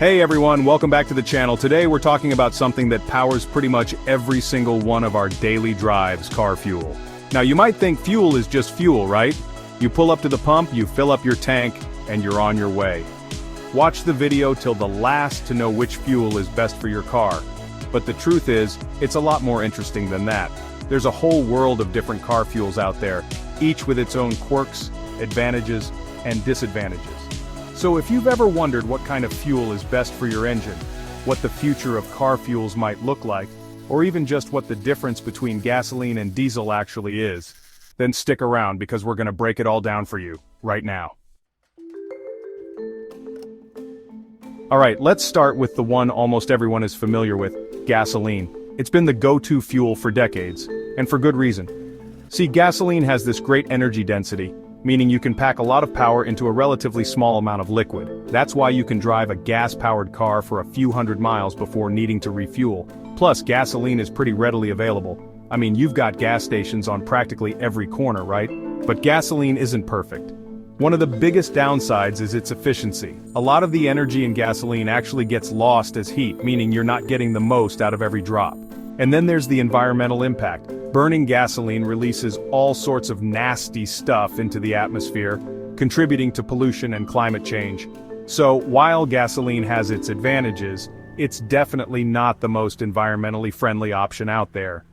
Hey everyone, welcome back to the channel. Today we're talking about something that powers pretty much every single one of our daily drives, car fuel. Now you might think fuel is just fuel, right? You pull up to the pump, you fill up your tank, and you're on your way. Watch the video till the last to know which fuel is best for your car. But the truth is, it's a lot more interesting than that. There's a whole world of different car fuels out there, each with its own quirks, advantages, and disadvantages. So if you've ever wondered what kind of fuel is best for your engine, what the future of car fuels might look like, or even just what the difference between gasoline and diesel actually is, then stick around because we're going to break it all down for you, right now. Alright, let's start with the one almost everyone is familiar with, gasoline. It's been the go-to fuel for decades, and for good reason. See, gasoline has this great energy density, meaning you can pack a lot of power into a relatively small amount of liquid. That's why you can drive a gas-powered car for a few hundred miles before needing to refuel. Plus, gasoline is pretty readily available. I mean, you've got gas stations on practically every corner, right? But gasoline isn't perfect. One of the biggest downsides is its efficiency. A lot of the energy in gasoline actually gets lost as heat, meaning you're not getting the most out of every drop. And then there's the environmental impact. Burning gasoline releases all sorts of nasty stuff into the atmosphere, contributing to pollution and climate change. So, while gasoline has its advantages, it's definitely not the most environmentally friendly option out there.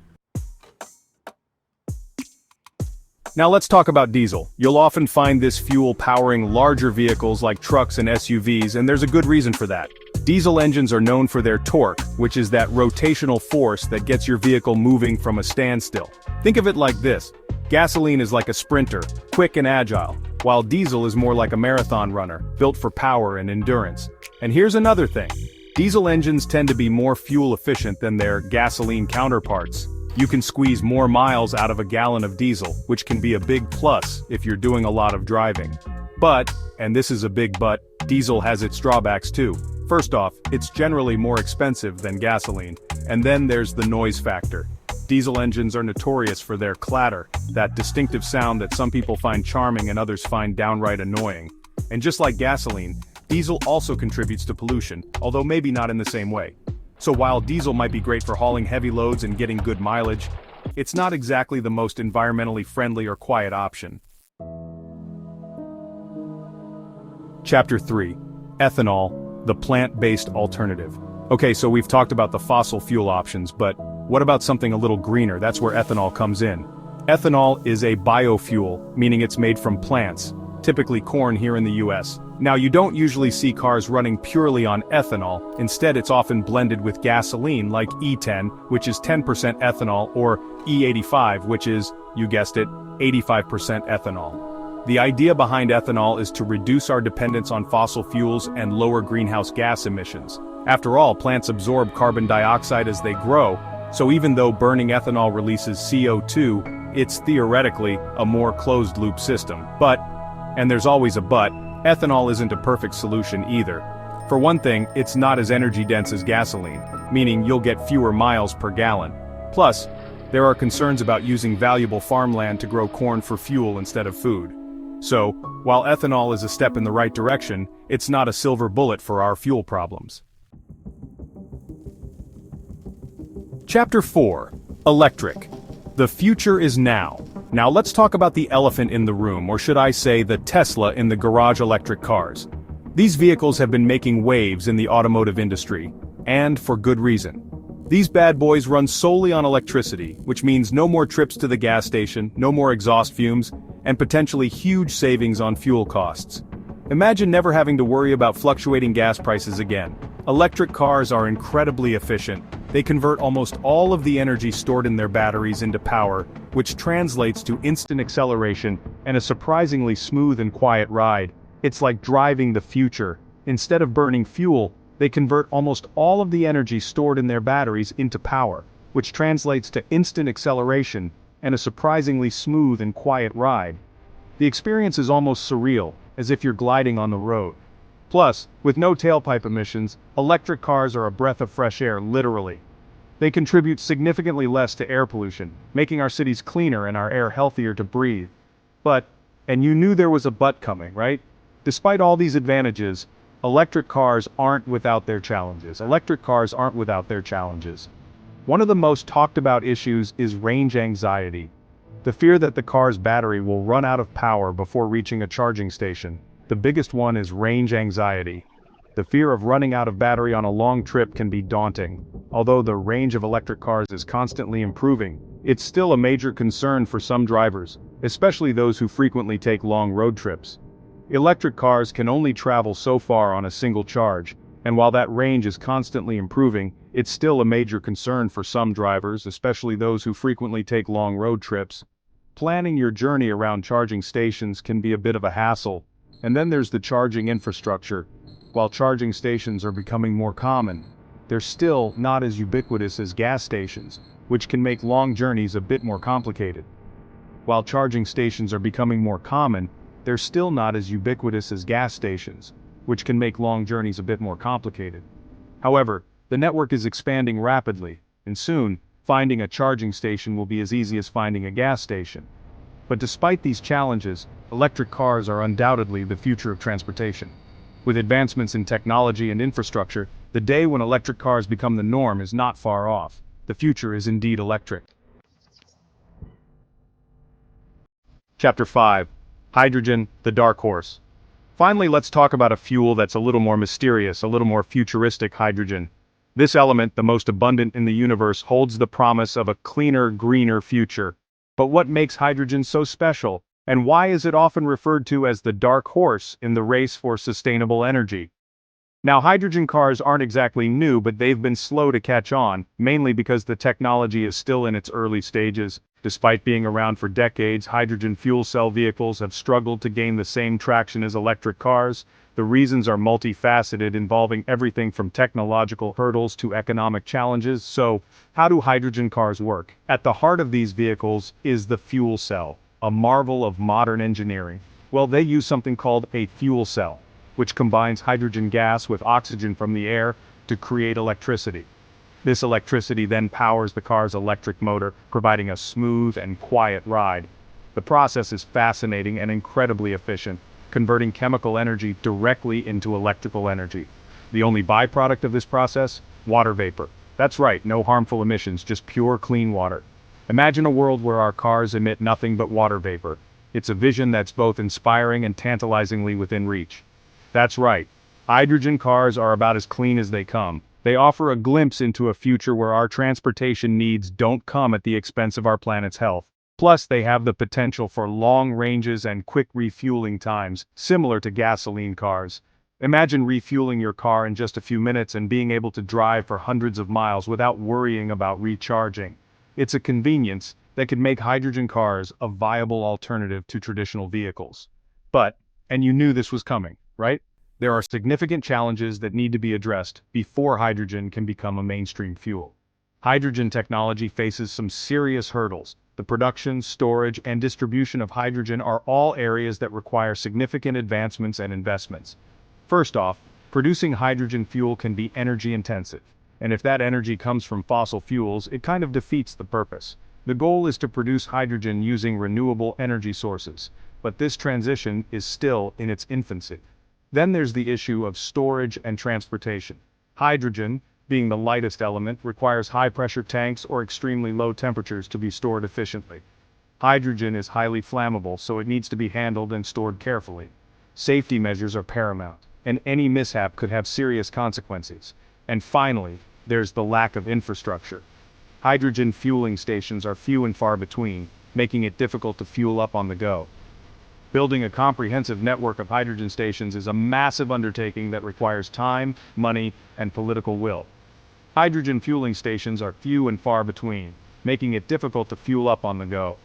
Now let's talk about diesel. You'll often find this fuel powering larger vehicles like trucks and SUVs, and there's a good reason for that. Diesel engines are known for their torque, which is that rotational force that gets your vehicle moving from a standstill. Think of it like this. Gasoline is like a sprinter, quick and agile, while diesel is more like a marathon runner, built for power and endurance. And here's another thing. Diesel engines tend to be more fuel efficient than their gasoline counterparts. You can squeeze more miles out of a gallon of diesel, which can be a big plus if you're doing a lot of driving. But, and this is a big but, diesel has its drawbacks too. First off, it's generally more expensive than gasoline, and then there's the noise factor. Diesel engines are notorious for their clatter, that distinctive sound that some people find charming and others find downright annoying. And just like gasoline, diesel also contributes to pollution, although maybe not in the same way. So while diesel might be great for hauling heavy loads and getting good mileage, it's not exactly the most environmentally friendly or quiet option. Chapter 3. Ethanol, the plant-based alternative. Okay, so we've talked about the fossil fuel options, but what about something a little greener? That's where ethanol comes in. Ethanol is a biofuel, meaning it's made from plants, typically corn here in the US. Now you don't usually see cars running purely on ethanol, instead it's often blended with gasoline like E10, which is 10% ethanol, or E85, which is, you guessed it, 85% ethanol. The idea behind ethanol is to reduce our dependence on fossil fuels and lower greenhouse gas emissions. After all, plants absorb carbon dioxide as they grow, so even though burning ethanol releases CO2, it's theoretically a more closed-loop system. But, and there's always a but, ethanol isn't a perfect solution either. For one thing, it's not as energy-dense as gasoline, meaning you'll get fewer miles per gallon. Plus, there are concerns about using valuable farmland to grow corn for fuel instead of food. So, while ethanol is a step in the right direction, it's not a silver bullet for our fuel problems. Chapter 4. Electric. The future is now. Now let's talk about the elephant in the room, or should I say the Tesla in the garage electric cars. These vehicles have been making waves in the automotive industry, and for good reason. These bad boys run solely on electricity, which means no more trips to the gas station, no more exhaust fumes, and potentially huge savings on fuel costs. Imagine never having to worry about fluctuating gas prices again. Electric cars are incredibly efficient. They convert almost all of the energy stored in their batteries into power, which translates to instant acceleration and a surprisingly smooth and quiet ride. It's like driving the future. Instead of burning fuel, they convert almost all of the energy stored in their batteries into power, which translates to instant acceleration and a surprisingly smooth and quiet ride. The experience is almost surreal, as if you're gliding on the road. Plus, with no tailpipe emissions, electric cars are a breath of fresh air, literally. They contribute significantly less to air pollution, making our cities cleaner and our air healthier to breathe. But, and you knew there was a but coming, right? Despite all these advantages, Electric cars aren't without their challenges. Electric cars aren't without their challenges. One of the most talked about issues is range anxiety. The fear that the car's battery will run out of power before reaching a charging station. The biggest one is range anxiety. The fear of running out of battery on a long trip can be daunting. Although the range of electric cars is constantly improving, it's still a major concern for some drivers, especially those who frequently take long road trips. Electric cars can only travel so far on a single charge, and while that range is constantly improving, it's still a major concern for some drivers, especially those who frequently take long road trips. Planning your journey around charging stations can be a bit of a hassle. And then there's the charging infrastructure. While charging stations are becoming more common, they're still not as ubiquitous as gas stations, which can make long journeys a bit more complicated. While charging stations are becoming more common, they're still not as ubiquitous as gas stations, which can make long journeys a bit more complicated. However, the network is expanding rapidly, and soon, finding a charging station will be as easy as finding a gas station. But despite these challenges, electric cars are undoubtedly the future of transportation. With advancements in technology and infrastructure, the day when electric cars become the norm is not far off. The future is indeed electric. Chapter 5. Hydrogen, the dark horse. Finally, let's talk about a fuel that's a little more mysterious, a little more futuristic: hydrogen. This element, the most abundant in the universe, holds the promise of a cleaner, greener future. But what makes hydrogen so special, and why is it often referred to as the dark horse in the race for sustainable energy? Now, hydrogen cars aren't exactly new, but they've been slow to catch on, mainly because the technology is still in its early stages. Despite being around for decades, hydrogen fuel cell vehicles have struggled to gain the same traction as electric cars. The reasons are multifaceted, involving everything from technological hurdles to economic challenges. So, how do hydrogen cars work? At the heart of these vehicles is the fuel cell, a marvel of modern engineering. Well, they use something called a fuel cell, which combines hydrogen gas with oxygen from the air to create electricity. This electricity then powers the car's electric motor, providing a smooth and quiet ride. The process is fascinating and incredibly efficient, converting chemical energy directly into electrical energy. The only byproduct of this process? Water vapor. That's right, no harmful emissions, just pure clean water. Imagine a world where our cars emit nothing but water vapor. It's a vision that's both inspiring and tantalizingly within reach. That's right. Hydrogen cars are about as clean as they come. They offer a glimpse into a future where our transportation needs don't come at the expense of our planet's health. Plus, they have the potential for long ranges and quick refueling times, similar to gasoline cars. Imagine refueling your car in just a few minutes and being able to drive for hundreds of miles without worrying about recharging. It's a convenience that could make hydrogen cars a viable alternative to traditional vehicles. But, and you knew this was coming, right? There are significant challenges that need to be addressed before hydrogen can become a mainstream fuel. Hydrogen technology faces some serious hurdles. The production, storage, and distribution of hydrogen are all areas that require significant advancements and investments. First off, producing hydrogen fuel can be energy intensive. And if that energy comes from fossil fuels, it kind of defeats the purpose. The goal is to produce hydrogen using renewable energy sources, but this transition is still in its infancy. Then there's the issue of storage and transportation. Hydrogen, being the lightest element, requires high-pressure tanks or extremely low temperatures to be stored efficiently. Hydrogen is highly flammable, so it needs to be handled and stored carefully. Safety measures are paramount, and any mishap could have serious consequences. And finally, there's the lack of infrastructure. Hydrogen fueling stations are few and far between, making it difficult to fuel up on the go. Building a comprehensive network of hydrogen stations is a massive undertaking that requires time, money, and political will. Hydrogen fueling stations are few and far between, making it difficult to fuel up on the go.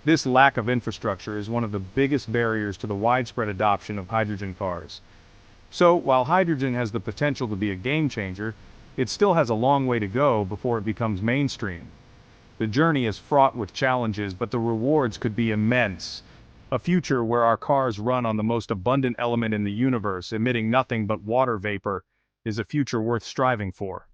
This lack of infrastructure is one of the biggest barriers to the widespread adoption of hydrogen cars. So, while hydrogen has the potential to be a game changer, it still has a long way to go before it becomes mainstream. The journey is fraught with challenges, but the rewards could be immense. A future where our cars run on the most abundant element in the universe, emitting nothing but water vapor, is a future worth striving for.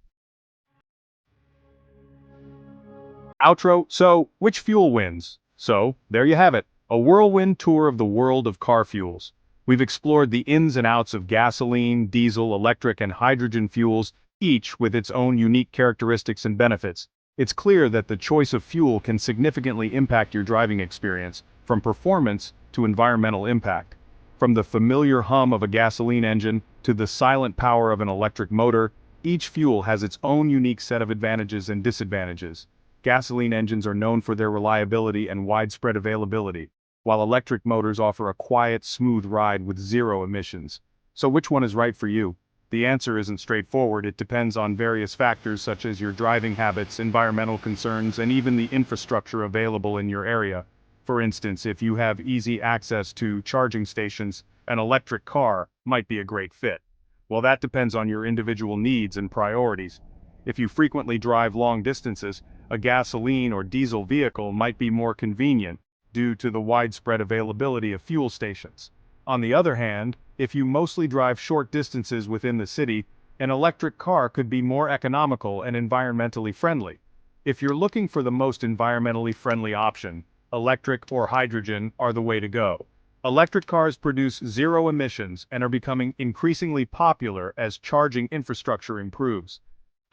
Outro. So, which fuel wins? So, there you have it, a whirlwind tour of the world of car fuels. We've explored the ins and outs of gasoline, diesel, electric, and hydrogen fuels, each with its own unique characteristics and benefits. It's clear that the choice of fuel can significantly impact your driving experience, from performance to environmental impact. From the familiar hum of a gasoline engine to the silent power of an electric motor, each fuel has its own unique set of advantages and disadvantages. Gasoline engines are known for their reliability and widespread availability, while electric motors offer a quiet, smooth ride with zero emissions. So which one is right for you? The answer isn't straightforward. It depends on various factors such as your driving habits, environmental concerns, and even the infrastructure available in your area. For instance, if you have easy access to charging stations, an electric car might be a great fit. Well, that depends on your individual needs and priorities. If you frequently drive long distances, a gasoline or diesel vehicle might be more convenient due to the widespread availability of fuel stations. On the other hand, if you mostly drive short distances within the city, an electric car could be more economical and environmentally friendly. If you're looking for the most environmentally friendly option, electric or hydrogen are the way to go. Electric cars produce zero emissions and are becoming increasingly popular as charging infrastructure improves.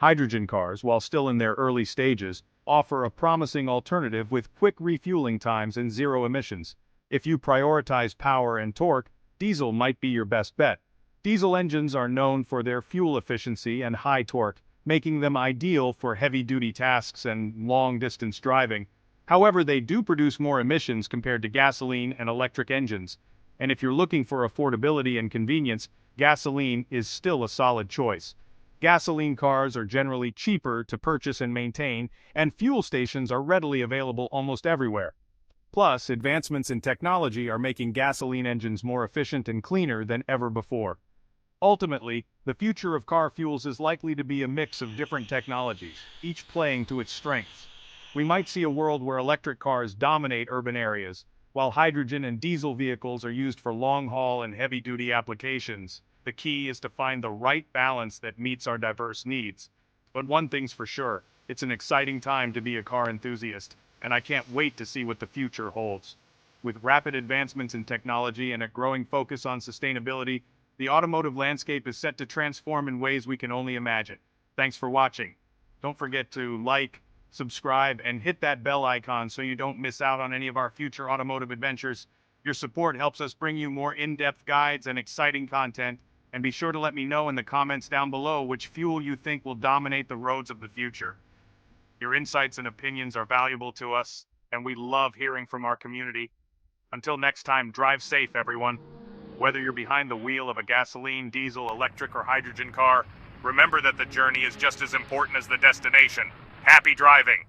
Hydrogen cars, while still in their early stages, offer a promising alternative with quick refueling times and zero emissions. If you prioritize power and torque, diesel might be your best bet. Diesel engines are known for their fuel efficiency and high torque, making them ideal for heavy-duty tasks and long-distance driving. However, they do produce more emissions compared to gasoline and electric engines. And if you're looking for affordability and convenience, gasoline is still a solid choice. Gasoline cars are generally cheaper to purchase and maintain, and fuel stations are readily available almost everywhere. Plus, advancements in technology are making gasoline engines more efficient and cleaner than ever before. Ultimately, the future of car fuels is likely to be a mix of different technologies, each playing to its strengths. We might see a world where electric cars dominate urban areas, while hydrogen and diesel vehicles are used for long-haul and heavy-duty applications. The key is to find the right balance that meets our diverse needs. But one thing's for sure, it's an exciting time to be a car enthusiast, and I can't wait to see what the future holds. With rapid advancements in technology and a growing focus on sustainability, the automotive landscape is set to transform in ways we can only imagine. Thanks for watching. Don't forget to like, subscribe, and hit that bell icon so you don't miss out on any of our future automotive adventures. Your support helps us bring you more in-depth guides and exciting content, and be sure to let me know in the comments down below which fuel you think will dominate the roads of the future. Your insights and opinions are valuable to us, and we love hearing from our community. Until next time, drive safe, everyone. Whether you're behind the wheel of a gasoline, diesel, electric, or hydrogen car, remember that the journey is just as important as the destination. Happy driving!